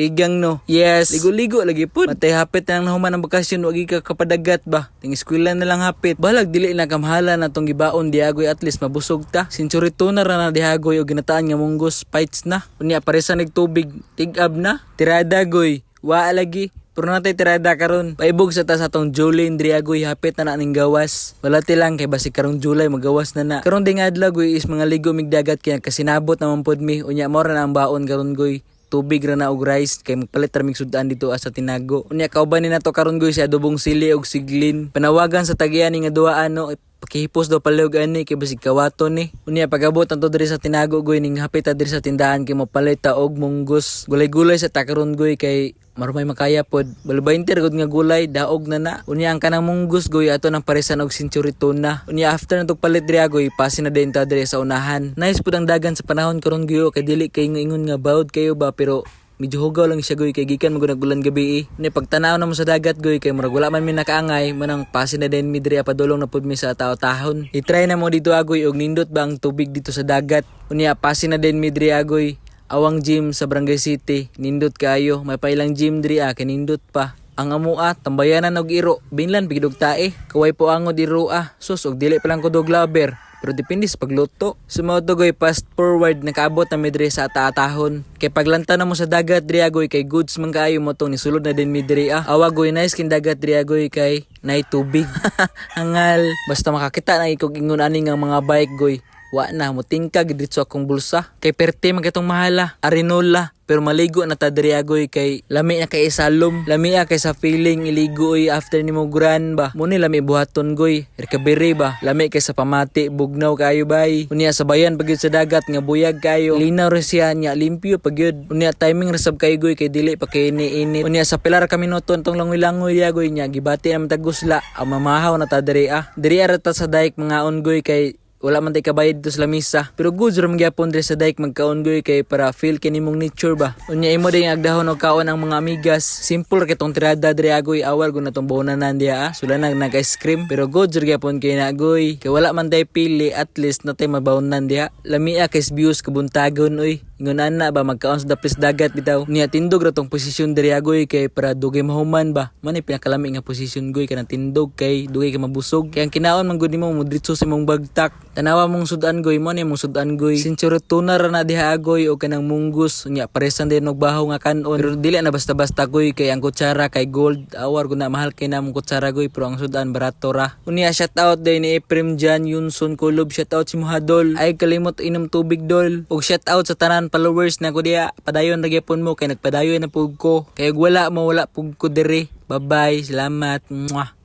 Igang no. Yes. Ligo-ligo lagi po. Matay hapit na lang nahuman ang bakasyon. Wagi ka kapadagat ba? Ting eskwela na lang hapit. Balag dili na kamahala na tong gibaon diagoy at least mabusog ta. Century tuner na diagoy o ginataan nga munggos fights na. Unya paresa nagtubig. Tig-ab na. Tirada goy. Wa lagi. Pero natay tirada karon. Paibog sa ta sa tong July Driagoy hapit na ning gawas. Walati lang kay basi karong July magawas na. Karon ding adlaw goy is mga ligo migdagat kaya kasinabot naman pod mi. Unya mo ra na ang baon karon goy. Tubig ra na og rice kay magpalit ra mig sudan dito sa Tinago. Unya kauban ni nato karon goy sa adobong sili og siglin. Panawagan sa tagian nga duha ano pakihipos daw palihog ani kay basig kawaton ni. Unya pagabot anto diri sa Tinago goy ning hapit diri sa tindahan kay mapalit ta og munggos. Gulay-gulay sa takaron goy kay marumay makaya pod. Balbainter gud nga gulay daog na. Unya ang kanang munggos goy ato nang paresan og century tuna. Unya after natog palit diri goy pasin na din ta diri sa unahan. Nice pud ang dagan sa panahon karon goy kay dili kay ingon nga bawod kayo ba pero medyo hugaw lang siya goy kay gikan magunagulan gabi Ni pagtanaw na mo sa dagat goy kay murag wala man mi nakaangay manang pasin na din mi diri padulong na pud mi sa tawo-tahon. I-try na mo dito agoy og nindot ba ang tubig dito sa dagat. Unya pasin na din mi diri agoy. Awang gym sa Barangay City, nindot kayo, may pailang gym diri kay nindot pa. Ang amua, tambayanan og iro, binlan pigidog tae, kaway po angod iro sus og dili pa lang ko dog lover. Pero depende sa pagluto. Sumoto goy fast forward nakaabot na midre sa ataatahon. Kay paglanta na mo sa dagat diri agoy kay goods man kaayo mo tong nisulod na din midre Awa goy nice kin dagat diri agoy kay nay tubig. Hangal, basta makakita na ikog ingon ani nga mga bike goy. Wa na mo tingkag dito akong bulsa. Kay perte man katong mahala, arinola. Pero maligo na ta diri agoy kay lami na kay salom. Lami kay sa feeling iligo after nimo guran ba. Muni lami buhaton goy. Recovery ba. Lami kay sa pamati bugnaw kayo bay. Unya sa bayan pagyud sa dagat nga buyag kayo. Linaw ra siya nya limpyo pagyud. Unya timing resab kay goy kay dili pa kay ini-init. Unya sa pilar kami noton tong langoy-langoy di agoy nya gibati na matagusla. Ang mamahaw na ta diri Diri ara ta sa daik mga ongoy kay wala man tay kabayad dito sa lamisa. Pero good ra magyapon diri sa daik magkaongoy kay para feel kini mong nature ba. Unya imo din agdahon og kaon ang mga amigas. Simple ra kitong tirada diri agoy awal gud natong bonanan diha Sula nag-ice cream. Pero good ra gyapon kay nagoy. Kay wala man tay pili at least natay mabawnan diha. Lamia kay views kabuntagon oy. Ingon na ba magkaon sa dapis dagat bitaw. Niya tindog ra tong posisyon diri agoy kay para dugay mahuman ba. Man pinakalami nga posisyon goy kanang tindog kay dugay ka mabusog. Kay ang kinaon man gud nimo mudritso sa imong bagtak. Tanawa mong sudan goy mo ni mong sudan goy. Century tuna ra na diha agoy o kanang munggos. Unya paresan din og bahaw nga kanon. Pero dili na basta-basta goy kay ang kutsara kay gold. Awar gud na mahal kay namong kutsara goy pero ang sudan barato ra. Unya shout out day ni Ephraim Jan Yunson Kulob. Shout out si Mohadol. Ay kalimot inom tubig dol. Og shout out sa tanan followers na ko diya. Padayon ra gyapon mo kay nagpadayon na pug ko. Kay wala pug ko diri. Bye bye. Salamat. Mwah.